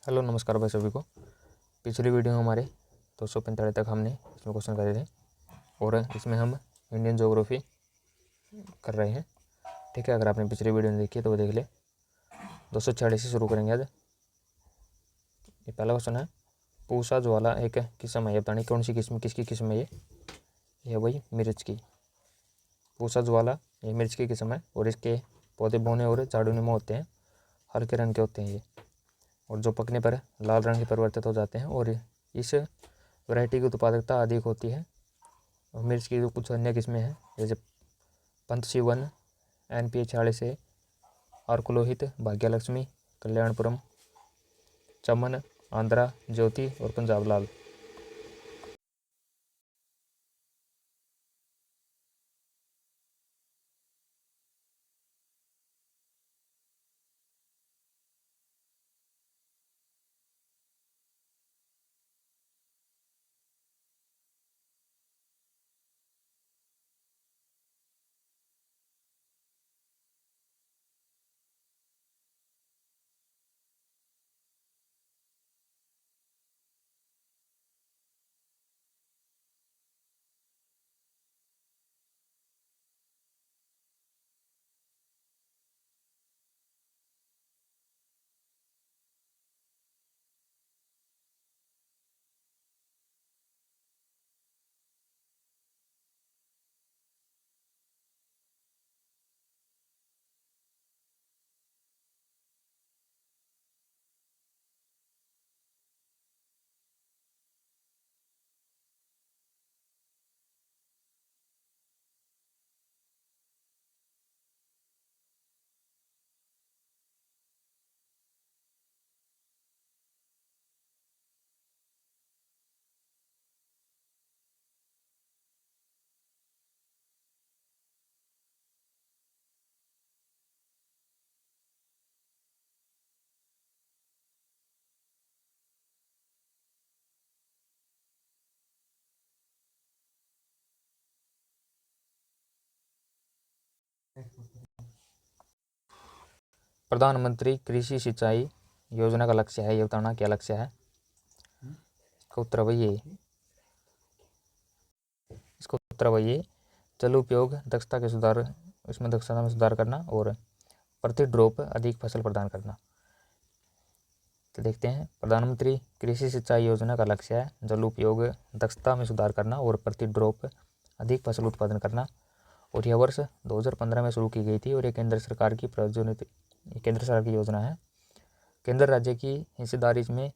Hello नमस्कार भाई सभी को। पिछली वीडियो में हमारे 245 तक हमने इसमें क्वेश्चन करे थे और इसमें हम इंडियन ज्योग्राफी कर रहे हैं। ठीक है, अगर आपने पिछली वीडियो नहीं देखी तो वो देख ले। 246 से शुरू करेंगे आज। ये पहला क्वेश्चन है, पूसा ज्वाला एक किस्म है, ये बतानी कौन सी किस्म, किसकी किस्म है ये वही मिर्च की। पूसा ज्वाला ये मिर्च की किस्म है और इसके पौधे बौने और झाड़ूनुमा होते हैं, हल्के रंग के होते हैं ये, और जो पकने पर लाल रंग में परिवर्तित हो जाते हैं। और इस वैरायटी की उत्पादकता अधिक होती है। और मिर्च की जो कुछ अन्य किस्में हैं जैसे पंतशिवन, NPA 46 है, आर्कुलोहित, भाग्यलक्ष्मी, कल्याणपुरम, चमन, आंध्रा ज्योति और पंजाब लाल। प्रधानमंत्री कृषि सिंचाई योजना का लक्ष्य है, ये बताना क्या लक्ष्य है। इसका उत्तर वही है, इसका उत्तर वही है, जल उपयोग दक्षता के सुधार, इसमें दक्षता में सुधार करना और प्रति ड्रॉप अधिक फसल प्रदान करना। तो देखते हैं, प्रधानमंत्री कृषि सिंचाई योजना का लक्ष्य है जल उपयोग दक्षता में सुधार करना और प्रति ड्रॉप अधिक फसल उत्पादन करना। और यह वर्ष 2015 में शुरू की गई थी और ये केंद्र सरकार की केंद्र सरकार की योजना है। केंद्र राज्य की हिस्सेदारी इसमें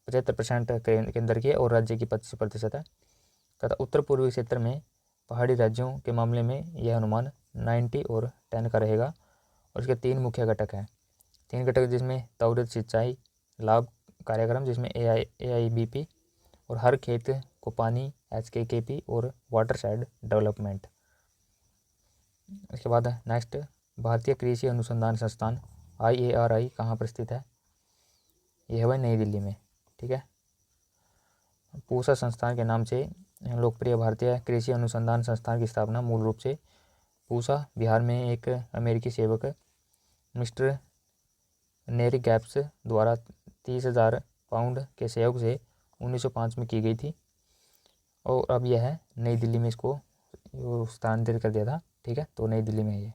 75% केंद्र की और राज्य की 25% है। तथा उत्तर पूर्वी क्षेत्र में पहाड़ी राज्यों के मामले में यह अनुमान 90 और 10 का रहेगा। और इसके 3 मुख्य घटक हैं, 3 घटक जिसमें त्वरित सिंचाई लाभ कार्यक्रम जिसमें AIBP और हर खेत को पानी HKKP और वाटर साइड डेवलपमेंट। इसके बाद नेक्स्ट, भारतीय कृषि अनुसंधान संस्थान IARI कहाँ पर स्थित है, यह है भाई नई दिल्ली में। ठीक है, पूसा संस्थान के नाम से लोकप्रिय भारतीय कृषि अनुसंधान संस्थान की स्थापना मूल रूप से पूसा बिहार में एक अमेरिकी सेवक मिस्टर नेरी गैप्स द्वारा 30,000 पाउंड के सहयोग से 1905 में की गई थी। और अब यह है नई दिल्ली में इसको स्थानांतरित कर दिया था। ठीक है, तो नई दिल्ली में है ये।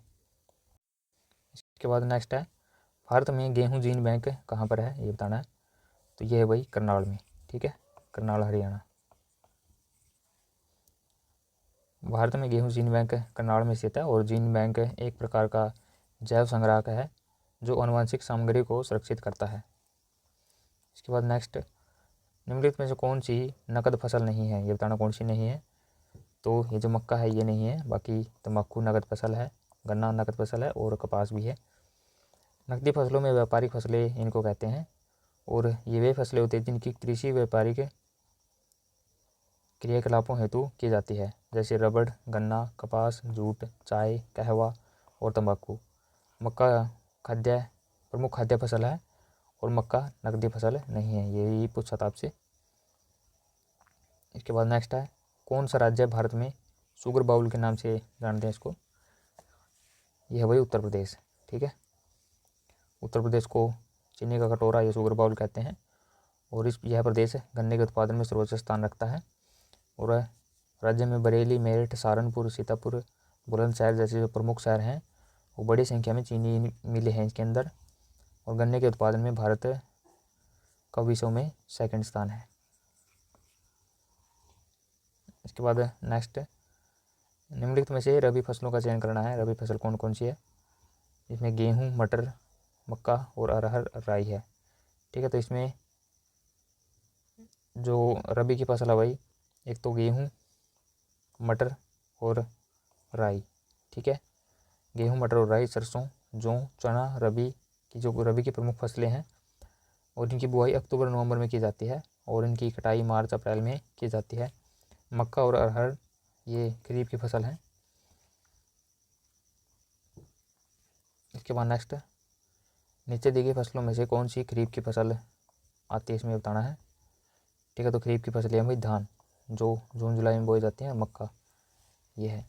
इसके बाद नेक्स्ट है, भारत में गेहूं जीन बैंक कहाँ पर है, ये बताना है। तो ये है भाई करनाल में। ठीक है, करनाल हरियाणा। भारत में गेहूं जीन बैंक करनाल में स्थित है और जीन बैंक एक प्रकार का जैव संग्राहक है जो आनुवंशिक सामग्री को सुरक्षित करता है। इसके बाद नेक्स्ट, निम्नलिखित में से कौन सी नकद फसल नहीं है, ये बताना कौन सी नहीं है। तो ये जो मक्का है ये नहीं है, बाकी तंबाकू नकद फसल है, गन्ना नकद फसल है और कपास भी है। नकदी फसलों में व्यापारिक फसलें इनको कहते हैं और ये वे फसलें होती हैं जिनकी कृषि व्यापारिक क्रियाकलापों हेतु की जाती है, जैसे रबड़, गन्ना, कपास, जूट, चाय, कहवा और तंबाकू। मक्का खाद्य प्रमुख खाद्य फसल है और मक्का नकदी फसल नहीं है, यही पूछा था आपसे। इसके बाद नेक्स्ट है, कौन सा राज्य भारत में शुगर बाउल के नाम से जानते हैं इसको, यह वही उत्तर प्रदेश। ठीक है, उत्तर प्रदेश को चीनी का कटोरा या शुगर बाउल कहते हैं। और यह प्रदेश गन्ने के उत्पादन में सर्वोच्च स्थान रखता है। और राज्य में बरेली, मेरठ, सहारनपुर, सीतापुर, बुलंदशहर जैसे जो प्रमुख शहर हैं वो बड़ी संख्या में चीनी मिलें हैं इसके अंदर। और गन्ने के उत्पादन में भारत का विश्व में सेकंड स्थान है। इसके बाद नेक्स्ट, निम्नलिखित में से रबी फसलों का चयन करना है। रबी फसल कौन कौन सी है? इसमें गेहूँ, मटर, मक्का और अरहर, राई है। ठीक है, तो इसमें जो रबी की फसल है भाई, एक तो गेहूँ, मटर और राई। ठीक है, गेहूँ, मटर और राई, सरसों, जौ, चना रबी की प्रमुख फसलें हैं। और इनकी बुआई अक्टूबर नवंबर में की जाती है और इनकी कटाई मार्च अप्रैल में की जाती है। मक्का और अरहर ये खरीफ की फसल हैं। इसके बाद नेक्स्ट, नीचे दी गई फसलों में से कौन सी खरीफ की फसल आती है, इसमें बताना है। ठीक है, तो खरीफ की फसलें हैं भाई धान, जो जून जुलाई में बोई जाती हैं, मक्का ये है।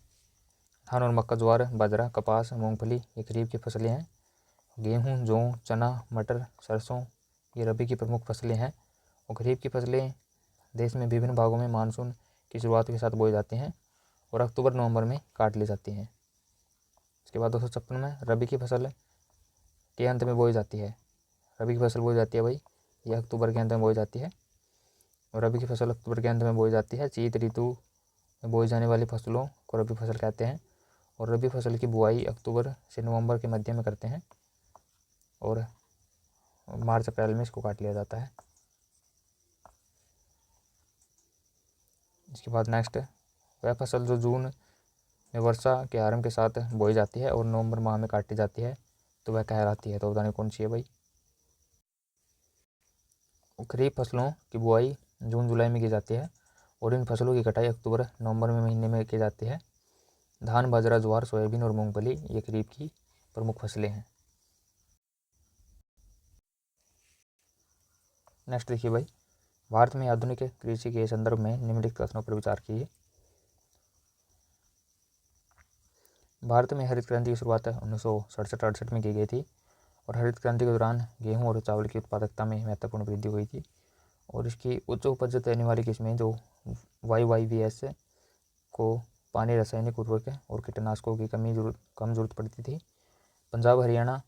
धान और मक्का, ज्वार, बाजरा, कपास, मूंगफली ये खरीफ की फसलें हैं। गेहूँ, जौ, चना, मटर, सरसों ये रबी की प्रमुख फसलें हैं। और खरीफ की फसलें देश में विभिन्न भागों में मानसून की शुरुआत के साथ बोई जाती हैं और अक्टूबर नवंबर में काट ली जाती हैं। इसके बाद 256 में, रबी की फसल के अंत में बोई जाती है। रबी की फसल बोई जाती है भाई, यह अक्टूबर के अंत में बोई जाती है। और रबी की फसल अक्टूबर के अंत में बोई जाती है। शीत ऋतु में बोई जाने वाली फसलों को रबी फसल कहते हैं। और रबी फसल की बुआई अक्टूबर से नवंबर के मध्य में करते हैं और मार्च अप्रैल में इसको काट लिया जाता है। इसके बाद नेक्स्ट, वह फसल जो जून में वर्षा के आरंभ के साथ बोई जाती है और नवंबर माह में काटी जाती है, तो वह कहलाती है। तो बताने कौन सी है भाई? खरीफ फसलों की बुआई जून जुलाई में की जाती है और इन फसलों की कटाई अक्टूबर नवंबर में महीने में की जाती है। धान, बाजरा, ज्वार, सोयाबीन और मूंगफली ये खरीफ की प्रमुख फसलें हैं। नेक्स्ट देखिए भाई, भारत में आधुनिक कृषि के संदर्भ में निम्नलिखित कथनों पर विचार कीजिए। भारत में हरित क्रांति की शुरुआत 1967-68 में की गई थी और हरित क्रांति के दौरान गेहूं और चावल की उत्पादकता में महत्वपूर्ण वृद्धि हुई थी। और इसकी उच्च उपज देने वाली किस्में जो YYVS को पानी, रासायनिक उर्वरक और कीटनाशकों की कम जरूरत पड़ती थी। पंजाब, हरियाणा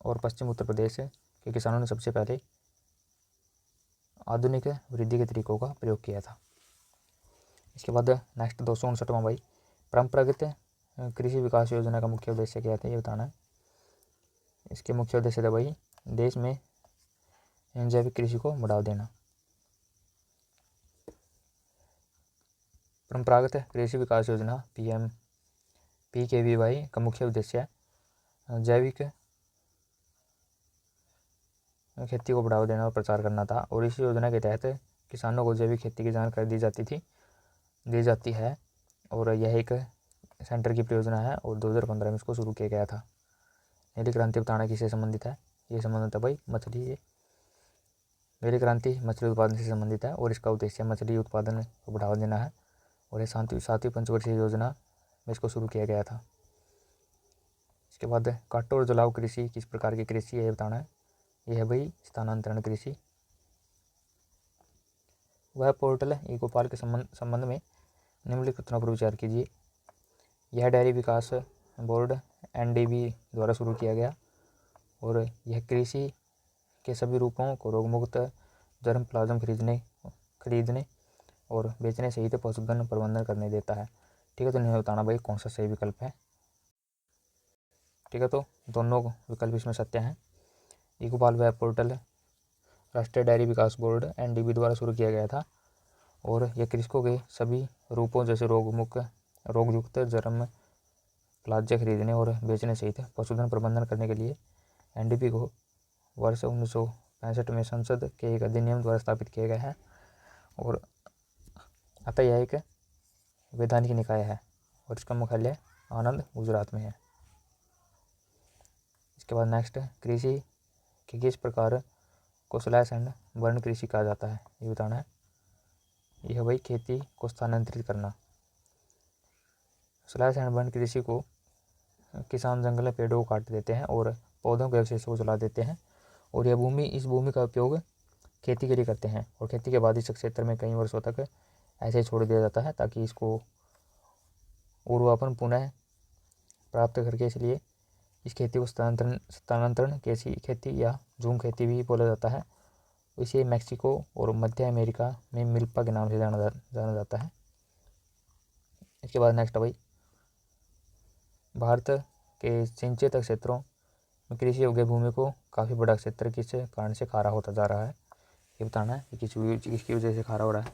और पश्चिम उत्तर प्रदेश के किसानों ने सबसे पहले आधुनिक वृद्धि के तरीकों का प्रयोग किया था। इसके बाद नेक्स्ट 259वां भाई, परंपरागत कृषि विकास योजना का मुख्य उद्देश्य क्या था, ये बताना है। इसके मुख्य उद्देश्य था भाई देश में जैविक कृषि को बढ़ावा देना। परंपरागत कृषि विकास योजना PKVY का मुख्य उद्देश्य जैविक खेती को बढ़ावा देना और प्रचार करना था। और इस योजना के तहत किसानों को जैविक खेती की जानकारी दी जाती है और यह एक सेंटर की परियोजना है और 2015 में इसको शुरू किया गया था। नीली क्रांति बताना किससे संबंधित है, ये संबंधित है भाई मछली। नीली क्रांति मछली उत्पादन से संबंधित है और इसका उद्देश्य मछली उत्पादन को बढ़ावा देना है और ये सातवीं पंचवर्षीय योजना में इसको शुरू किया गया था। इसके बाद काटो और जलाओ कृषि किस प्रकार की कृषि है, ये बताना है। यह है भाई स्थानांतरण कृषि। वह पोर्टल ई गोपाल के संबंध में निम्नलिखित कथनों पर विचार कीजिए। यह डेयरी विकास बोर्ड NDB द्वारा शुरू किया गया और यह कृषि के सभी रूपों को रोगमुक्त जर्म प्लाज्म खरीदने और बेचने सहित पशुधन प्रबंधन करने देता है। ठीक है, तो नहीं बताना भाई कौन सा सही विकल्प है। ठीक है, तो दोनों विकल्प इसमें सत्य हैं। ई गोपाल वेब पोर्टल राष्ट्रीय डेयरी विकास बोर्ड NDB द्वारा शुरू किया गया था और यह कृषकों के सभी रूपों जैसे रोगयुक्त जर्म प्लाज्य खरीदने और बेचने सहित पशुधन प्रबंधन करने के लिए NDB को वर्ष 1965 में संसद के एक अधिनियम द्वारा स्थापित किया गया है और अतः यह एक वैधानिक निकाय है और इसका मुख्यालय आनंद, गुजरात में है। इसके बाद नेक्स्ट, कृषि के किस प्रकार को स्लैश एंड बर्न कृषि कहा जाता है, ये बताना है। यह भाई खेती को स्थानांतरित करना। स्लैश एंड बर्न कृषि को किसान जंगल पेड़ों को काट देते हैं और पौधों के अवशेषों को जला देते हैं और यह इस भूमि का उपयोग खेती के लिए करते हैं और खेती के बाद इस क्षेत्र में कई वर्षों तक ऐसे ही छोड़ दिया जाता है ताकि इसको उर्वरपन पुनः प्राप्त करके, इसलिए इस खेती को स्थानांतरण खेती या झूम खेती भी बोला जाता है। इसे मैक्सिको और मध्य अमेरिका में मिल्पा के नाम से जाना जाता है। इसके बाद नेक्स्ट है भाई, भारत के सिंचित क्षेत्रों में कृषि योग्य भूमि को काफ़ी बड़ा क्षेत्र किस कारण से खारा होता जा रहा है, ये बताना है कि किसकी वजह से खारा हो रहा है।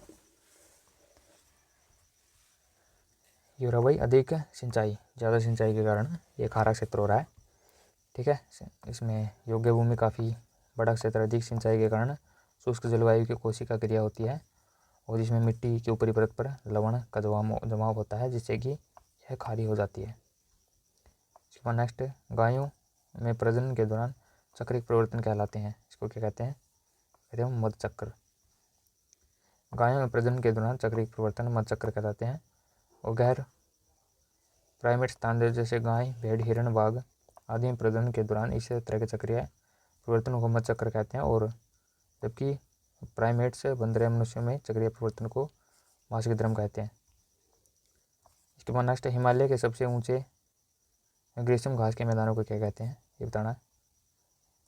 ये हो रहा भाई अधिक सिंचाई, ज़्यादा सिंचाई के कारण ये खारा क्षेत्र हो रहा है। ठीक है, इसमें योग्य भूमि काफ़ी बड़ा क्षेत्र, अधिक सिंचाई के कारण शुष्क जलवायु की कोशिका क्रिया होती है और जिसमें मिट्टी की ऊपरी परत पर लवण का जमाव होता है जिससे कि यह खारी हो जाती है। इसके बाद नेक्स्ट, गायों में प्रजनन के दौरान चक्रिक परिवर्तन कहलाते हैं। इसको क्या कहते हैं मध्य चक्र। गायों में प्रजनन के दौरान चक्रिक परिवर्तन मध्य चक्र कहलाते हैं। और गैर प्राइमेट स्थान जैसे गाय, भेड़, हिरण, बाघ आदि में प्रजनन के दौरान इस तरह के चक्रीय परिवर्तन को मध्य चक्र कहते हैं। और जबकि प्राइमेट्स, बंदर, मनुष्यों में चक्रीय परिवर्तन को मासिक धर्म कहते हैं। इसके बाद नेक्स्ट, हिमालय के सबसे ऊंचे ग्रीष्म घास के मैदानों को क्या कहते हैं, ये बताना है।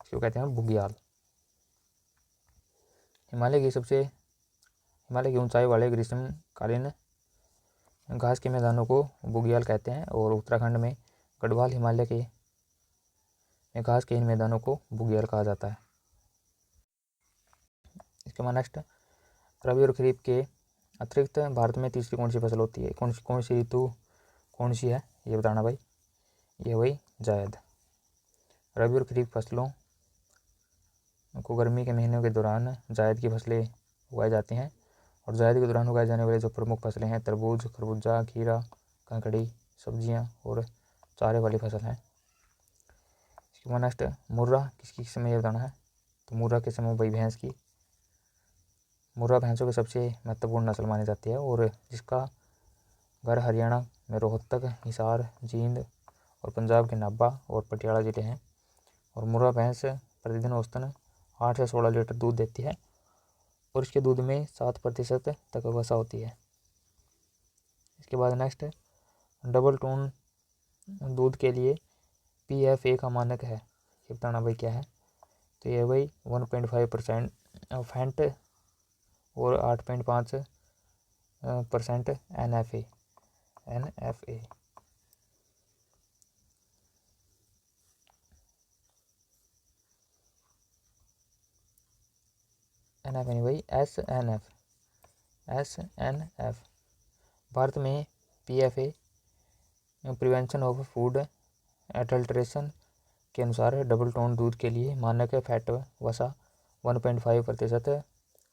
इसको कहते हैं बुग्याल। हिमालय की ऊंचाई वाले ग्रीष्मकालीन घास के मैदानों को बुग्याल कहते हैं। और उत्तराखंड में गढ़वाल हिमालय के घास के इन मैदानों को बुग्याल कहा जाता है। इसके बाद नेक्स्ट, रबी और खरीफ के अतिरिक्त भारत में तीसरी कौन सी फसल होती है, कौन सी ऋतु कौन सी है, ये बताना भाई। ये वही जायद। रबी और खरीफ फसलों को गर्मी के महीनों के दौरान जायद की फसलें उगाई जाती हैं। और जायद के दौरान उगाए जाने वाले जो प्रमुख फसलें हैं तरबूज, खरबूजा, खीरा, ककड़ी, सब्जियां और चारे वाली फसल हैं। इसके बाद नेक्स्ट, मुर्रा किसकी किस्म है, ये बताना है। तो मुर्रा किस्म है भाई भैंस की। मुर्रा भैंसों की सबसे महत्वपूर्ण नस्ल मानी जाती है और जिसका घर हरियाणा में रोहतक, हिसार, जींद और पंजाब के नाभा और पटियाला जिले हैं। और मुर्रा भैंस प्रतिदिन औसतन 8 से 16 लीटर दूध देती है और इसके दूध में 7% तक वसा होती है। इसके बाद नेक्स्ट, डबल टोन दूध के लिए PFA का मानक है, ये बताना भाई क्या है। तो ये भाई 1.5% फैंट और 8.5% NFA। NF नहीं भाई, SNF। भारत में PFA prevention of food adulteration के अनुसार डबल टोन दूध के लिए मानक फैट वसा 1.5%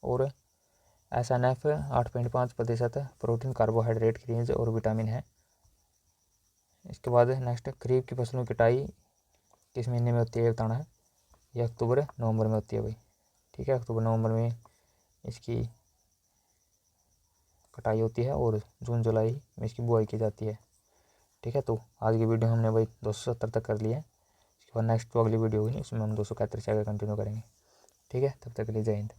और SNF 8.5% प्रोटीन, कार्बोहाइड्रेट, ग्रीन्स और विटामिन है। इसके बाद नेक्स्ट, खरीफ की फसलों की कटाई किस महीने में होती है, बताना है। ये अक्टूबर नवंबर में होती है भाई। ठीक है, अक्टूबर नवंबर में इसकी कटाई होती है और जून जुलाई में इसकी बुआई की जाती है। ठीक है, तो आज की वीडियो हमने भाई 270 तक कर लिया है। इसके बाद नेक्स्ट जो अगली वीडियो होगी उसमें हम 271 से आगे कंटिन्यू करेंगे। ठीक है, तब तक के लिए जय हिंद।